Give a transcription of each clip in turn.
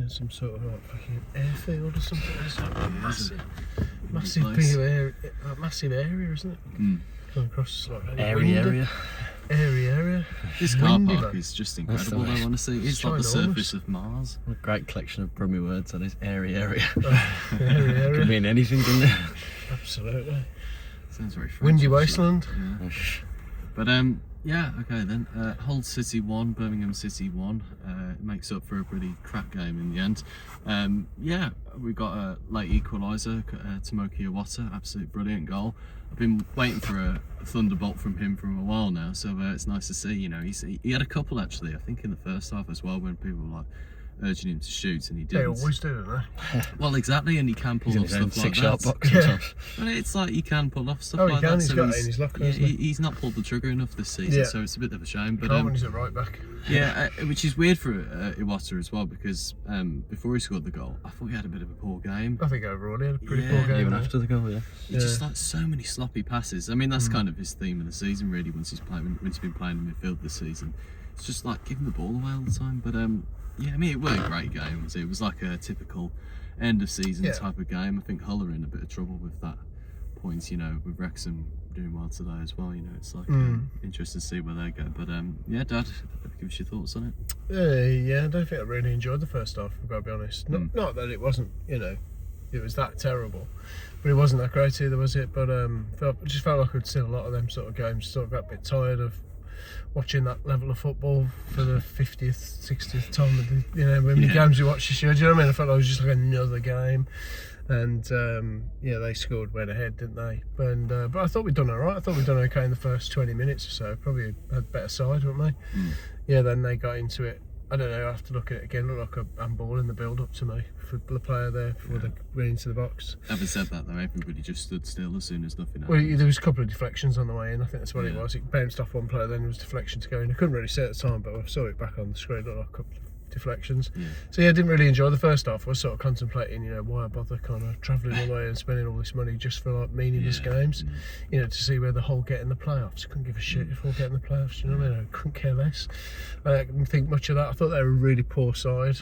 some sort of like fucking airfield or something. It's like a massive place. big area, massive area, isn't it? Going across like Area. area. This car park is just incredible. That's I want to see. It's like the surface of Mars. What a great collection of Brummie words that is. Area. Area. Could mean anything, couldn't it? Absolutely. Sounds very French. Windy wasteland. Yeah. But yeah, okay then. Hull City 1, Birmingham City 1. It makes up for a pretty crap game in the end. Yeah, we got a late equaliser, Tomoki Iwata, absolute brilliant goal. I've been waiting for a thunderbolt from him for a while now, so it's nice to see. You know, he had a couple actually, I think in the first half as well, when people were like urging him to shoot and he didn't. They always do, don't they? Well, exactly, and he can pull off stuff like six-yard that. box sometimes. But it's like he can pull off stuff Oh, like he can. that. He's got it in his locker, hasn't he? He's not pulled the trigger enough this season, so it's a bit of a shame. But when he's at right back. yeah, which is weird for Iwata as well, because before he scored the goal, I thought he had a bit of a poor game. I think overall he had a pretty poor game. Even after the goal, He just like so many sloppy passes. I mean, that's kind of his theme of the season, really. Once he's been playing in midfield this season, it's just like giving the ball away all the time. But yeah, I mean, it was a great game. It was like a typical end of season type of game. I think Hull are in a bit of trouble with that points, you know, with Wrexham doing well today as well. You know, it's like interesting to see where they go. But yeah, Dad, give us your thoughts on it. Yeah, I don't think I really enjoyed the first half, I've got to be honest. Not that it wasn't, you know, it was that terrible, but it wasn't that great either, was it? But I just felt like I'd seen a lot of them sort of games. Sort of got a bit tired of watching that level of football for the 50th, 60th time of the, you know, when the games you watch this year. Do you know what I mean? I felt like it was just like another game. And yeah, they scored, went ahead, didn't they? But I thought we'd done all right. I thought we'd done okay in the first 20 minutes or so. Probably had a better side, wouldn't they? Yeah, then they got into it. I don't know, I have to look at it again. Looked like a handball in the build-up to me for the player there before they went into the box. Having said that, though, everybody just stood still as soon as nothing happened. Well, there was a couple of deflections on the way in. I think that's what it was. It bounced off one player, then there was deflection to go in. I couldn't really see it at the time, but I saw it back on the screen. Looked like a couple of deflections. So yeah, I didn't really enjoy the first half. I was sort of contemplating, you know, why I bother kind of travelling away and spending all this money just for like meaningless games, you know, to see where the Hull get in the playoffs. I couldn't give a shit if Hull get in the playoffs, you know what I mean? I couldn't care less. I didn't think much of that. I thought they were a really poor side.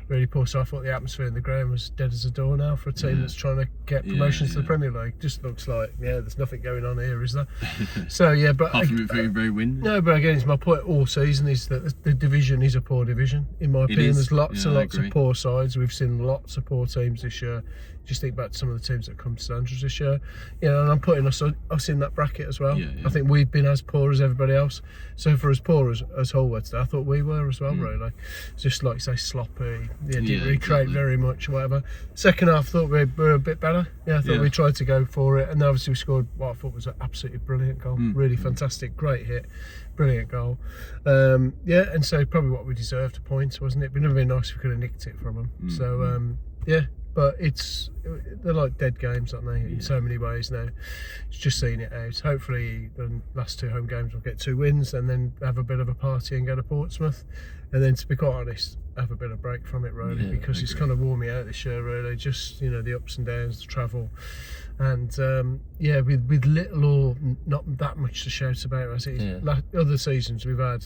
Really poor side. I thought the atmosphere in the ground was dead as a door now for a team that's trying to get promotions to the Premier League. Just looks like, there's nothing going on here, is there? So yeah, but apart from it being very windy. No, but again, it's my point all season is that the division is a poor division, in my opinion. There's lots and lots of poor sides. We've seen lots of poor teams this year. Just think back to some of the teams that come to Sanders this year. You know, and I'm putting us in that bracket as well. I think we've been as poor as everybody else. So for as poor as Hull were today, I thought we were as well, really. Just like say sloppy, didn't really create very much, whatever. Second half, I thought we were a bit better. I thought we tried to go for it, and then obviously we scored what I thought was an absolutely brilliant goal. Really fantastic, great hit, brilliant goal. And so probably what we deserved, a point, wasn't it? It'd been nice if we could have nicked it from them. So but they're like dead games, aren't they, in so many ways now. It's just seeing it out. Hopefully the last two home games we'll get 2 wins and then have a bit of a party and go to Portsmouth, and then, to be quite honest, have a bit of break from it, really, because it's kind of worn me out this year, really. Just, you know, the ups and downs, the travel, and with little or not that much to shout about. I see other seasons we've had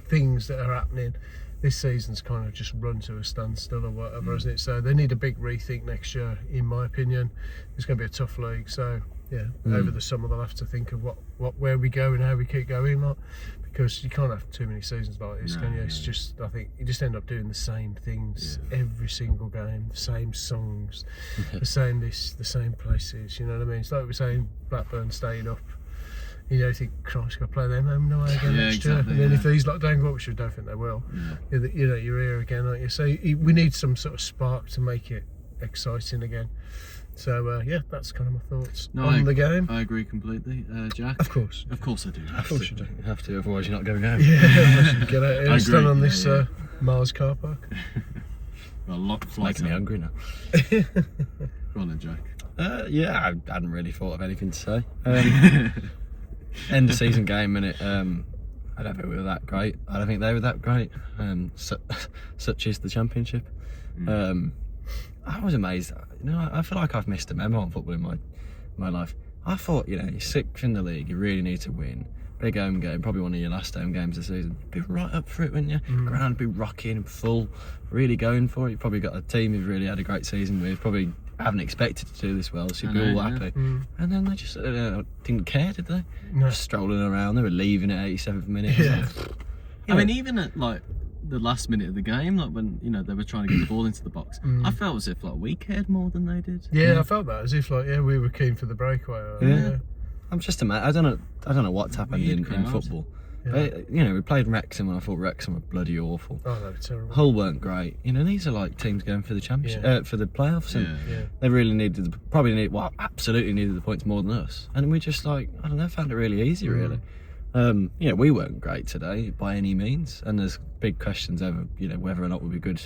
things that are happening. This season's kind of just run to a standstill or whatever, isn't it? So they need a big rethink next year, in my opinion. It's going to be a tough league, so over the summer they'll have to think of where we go and how we keep going, because you can't have too many seasons like this, can you? It's just, I think you just end up doing the same things every single game, the same songs, the same this, the same places. You know what I mean? It's like we're saying Blackburn staying up. You know, you think, Christ, got to play them home and away again next year. And then if these lockdown go up, which I don't think they will, you know, you're here again, aren't you? So we need some sort of spark to make it exciting again. So that's kind of my thoughts on the game. I agree completely. Jack? Of course I do. Of course you do. You have to, otherwise you're not going home. Unless you get out here and stand on this Mars car park. Well, making me hungry now. Go on then, Jack. I hadn't really thought of anything to say. End of season game, and I don't think we were that great. I don't think they were that great. Such is the championship. I was amazed. You know, I feel like I've missed a memo on football in my life. I thought, you know, you're 6th in the league, you really need to win. big home game, probably one of your last home games of the season. Be right up for it, wouldn't you? Ground be rocking and full, really going for it. You've probably got a team you've really had a great season with, probably haven't expected to do this well, so you'd be all happy. And then they just didn't care, did they? No. Just strolling around, they were leaving at 87th minute. Yeah. I mean, even at like the last minute of the game, like when they were trying to get the ball into the box, I felt as if like we cared more than they did. Yeah, I felt that as if like we were keen for the breakaway. Yeah. I'm just I don't know what's happened in football. Yeah. But, we played Wrexham and I thought Wrexham were bloody awful. Oh, they were terrible. Hull weren't great. These are like teams going for the championship, for the playoffs, and they really absolutely needed the points more than us. And we just found it really easy, really. We weren't great today by any means, and there's big questions over whether or not we'll be good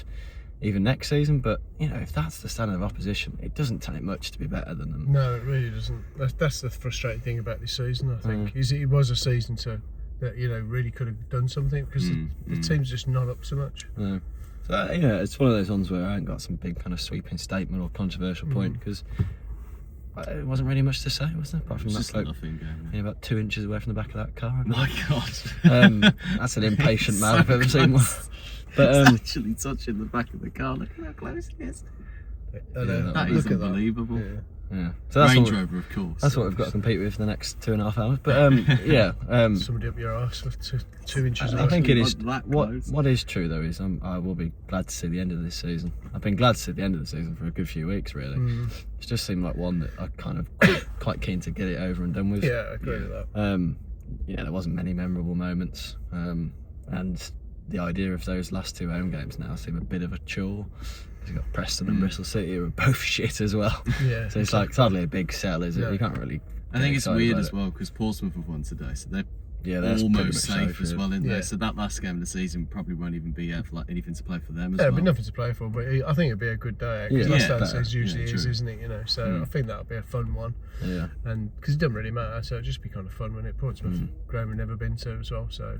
even next season. But if that's the standard of opposition, it doesn't take much to be better than them. No, it really doesn't. That's the frustrating thing about this season, I think, is it was a season that really could have done something, because the team's just not up so much. No. So it's one of those ones where I haven't got some big kind of sweeping statement or controversial point, because it wasn't really much to say, was there? Apart from Just that nothing game. about 2 inches away from the back of that car. My God. That's an impatient man I've ever seen one. But it's actually touching the back of the car. Look how close it is. That is unbelievable. Yeah. So that's Range Rover, of course. That's what we've got to compete with for the next 2.5 hours. But somebody up your arse with 2 inches. I think it is. That What is true though is I will be glad to see the end of this season. I've been glad to see the end of the season for a good few weeks, really. It just seemed like one that I kind of quite keen to get it over and done with. Yeah, I agree with that. There wasn't many memorable moments, and the idea of those last 2 home games now seem a bit of a chore. You've got Preston and Bristol City who are both shit as well. Yeah. So it's like, it's hardly a big sell, is it? No. You can't really. I think it's weird as well, because Portsmouth have won today, so they're almost safe as well in there. So that last game of the season probably won't even be anything to play for them as well. It'll be nothing to play for, but I think it'll be a good day, because last day of the season usually is, isn't it? So I think that'll be a fun one. Yeah. And because it doesn't really matter, so it'll just be kind of fun when it Portsmouth ground we've never been to as well. So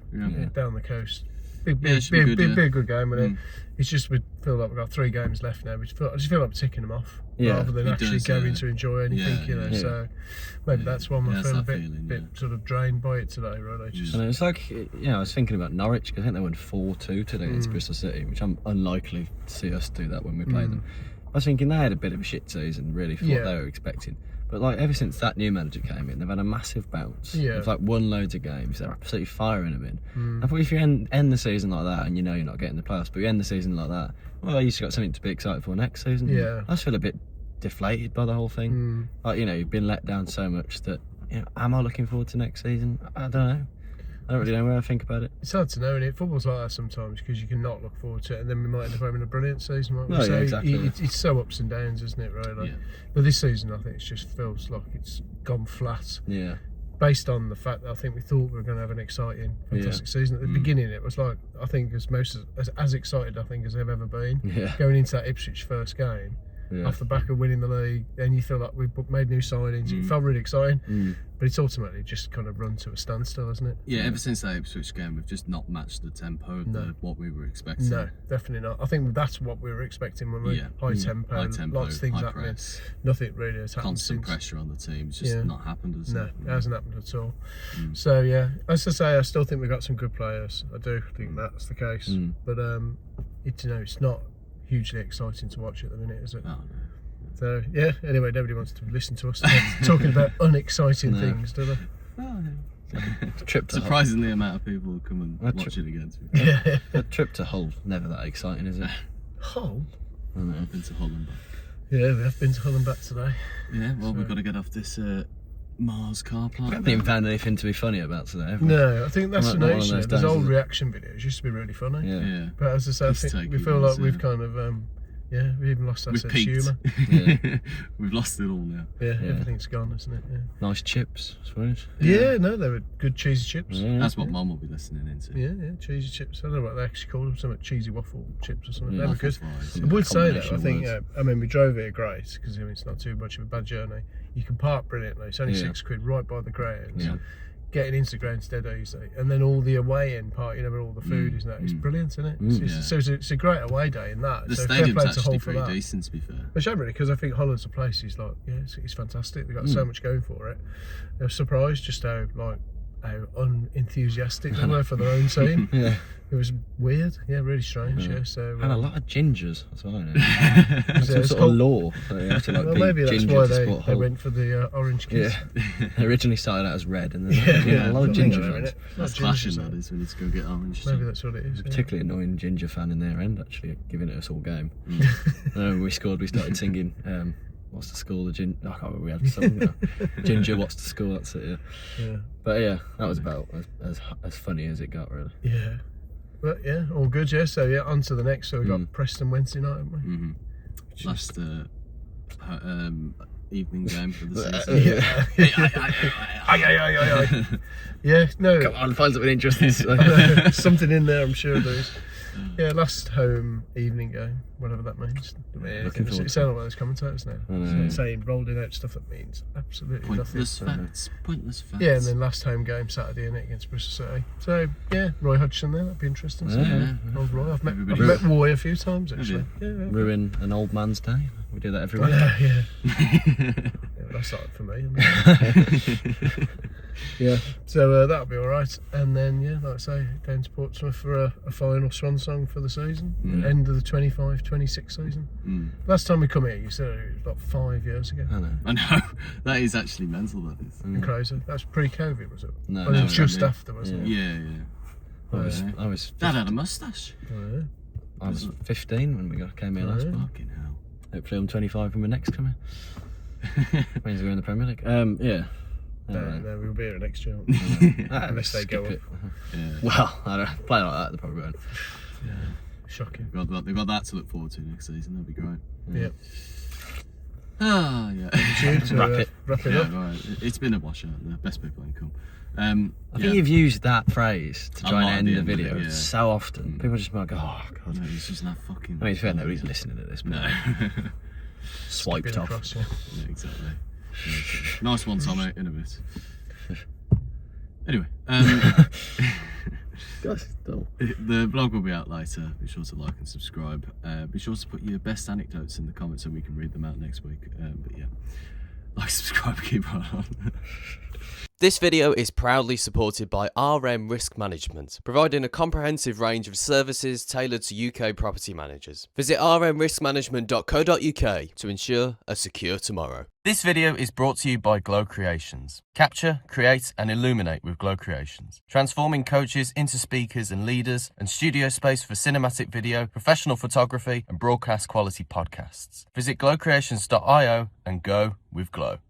down the coast. Be a good game, and it's just we feel like we've got 3 games left now. I just feel like we're ticking them off rather than actually going to enjoy anything. So maybe that's one I feel a bit sort of drained by it today. Really, and it's like I was thinking about Norwich, because I think they won 4-2 today against Bristol City, which I'm unlikely to see us do that when we play them. I was thinking they had a bit of a shit season, really, for what they were expecting. But ever since that new manager came in, they've had a massive bounce. They've won loads of games. They're absolutely firing them in. I thought if you end the season like that, and you're not getting the playoffs, but you end the season like that, well, you've got something to be excited for next season. Yeah. I just feel a bit deflated by the whole thing. You've been let down so much that, am I looking forward to next season? I don't know. I don't really know where I think about it. It's hard to know, and football's like that sometimes, because you can not look forward to it, and then we might end up having a brilliant season. Exactly. It's so ups and downs, isn't it? Really. But this season, I think it just feels like it's gone flat. Yeah. Based on the fact that I think we thought we were going to have an exciting, fantastic season. At the beginning, it was like, I think as excited I think as I've ever been. Yeah. Going into that Ipswich first game, off the back of winning the league, and you feel like we've made new signings. It felt really exciting, but it's ultimately just kind of run to a standstill, hasn't it? Yeah, ever since that Ipswich game, we've just not matched the tempo of what we were expecting. No, definitely not. I think that's what we were expecting when we high tempo, lots of things happening. Press, nothing really has happened constant since. pressure on the team. It's just not happened, has it? No, it hasn't happened at all. So as I say, I still think we've got some good players. I do think that's the case, but it's not hugely exciting to watch at the minute, is it? Oh, no. So anyway, nobody wants to listen to us talking about unexciting things, do they? Oh, Trip to surprisingly Hull. Amount of people will come and watch it again. A trip to Hull, never that exciting, is it? Hull? I know. I've been to Hull and back. Yeah, we have been to Hull and back today. Yeah, well, we've got to get off this Mars car park. I haven't even found anything to be funny about today. No, I think that's the nature. Those old days, reaction videos used to be really funny. Yeah. But as I say, I think we feel like we've kind of we've even lost our sense of humour. We've lost it all now. Yeah, everything's gone, isn't it? Yeah. Nice chips, I suppose. Yeah, no, they were good cheesy chips. That's what Mum will be listening into. Yeah, cheesy chips. I don't know what they actually call them, something cheesy waffle chips or something. Yeah, they were good. Fries, I would say that, I think, we drove here great, because it's not too much of a bad journey. You can park brilliantly, it's only £6 right by the grounds. Yeah. Getting into the ground's dead easy, and then all the away end part, where all the food is now, it's brilliant, isn't it? So it's a great away day in that. The so stadium's actually pretty decent, to be fair. But generally, because I think Holland's a place is like, it's fantastic. They've got so much going for it. I was surprised just how how unenthusiastic they were for their own team. Yeah. It was weird, really strange. Yeah, so And a lot of gingers as well. Some Some sort of law. So you have to well, be maybe that's ginger why to they support Hull. went for the orange kids. Yeah. They originally started out as red, and then a lot of ginger fans. That's clashing, that is. We need to go get orange. Maybe that's what it is. There's a particularly annoying ginger fan in their end, actually, giving it us all game. When we scored, we started singing. What's the score? I can't remember. We had the song now. Ginger, what's the score? That's it. Yeah. But yeah, that was about as funny as it got, really. Yeah. But yeah, all good. Yeah. So yeah, on to the next. So we got Preston Wednesday night, haven't we? Mm-hmm. Last evening game for the season. Yeah. No. Come on, find something interesting. Something in there, I'm sure there is. Yeah, last home evening game, whatever that means. It sounds like those commentators now. Saying rolling out stuff that means absolutely pointless nothing. Pointless facts. Yeah, and then last home game Saturday innit, against Bristol City. So yeah, Roy Hodgson there, that'd be interesting. Old Roy. I've met Roy a few times actually. Ruin an old man's day. We do that every week. Yeah, that's not for me. Yeah, so that'll be alright. And then, like I say, down to Portsmouth for a final swan song for the season. End of the 25-26 season. Last time we come here, you said it was like 5 years ago. I know. That is actually mental, that is. Crazy. That was pre-COVID, was it? No, it was just after, wasn't it? Yeah. I was. Dad had a moustache. I was 15 when we came here last. Fucking hell. Hopefully I'm 25 when we're next coming. Means we're in the Premier League. Yeah. No, we'll be here next year. Unless they go up. Well, I don't play like that. They probably won't. Yeah. Shocking. They've got that to look forward to next season. That'll be great. Yeah. Wrap it up. Right. It's been a washout. The best people can come. I think you've used that phrase to try and end the video so often. People just be like, oh god. No, it's just not fucking. I mean, it's fair, nobody's listening to this. But no. Swiped off. Across, yeah, exactly. Nice one, Tommy. In a bit. Anyway, the vlog will be out later. Be sure to like and subscribe. Be sure to put your best anecdotes in the comments so we can read them out next week. But yeah, like, subscribe, keep on. This video is proudly supported by RM Risk Management, providing a comprehensive range of services tailored to UK property managers. Visit rmriskmanagement.co.uk to ensure a secure tomorrow. This video is brought to you by Glow Creations. Capture, create and illuminate with Glow Creations. Transforming coaches into speakers and leaders, and studio space for cinematic video, professional photography and broadcast quality podcasts. Visit glowcreations.io and go with Glow.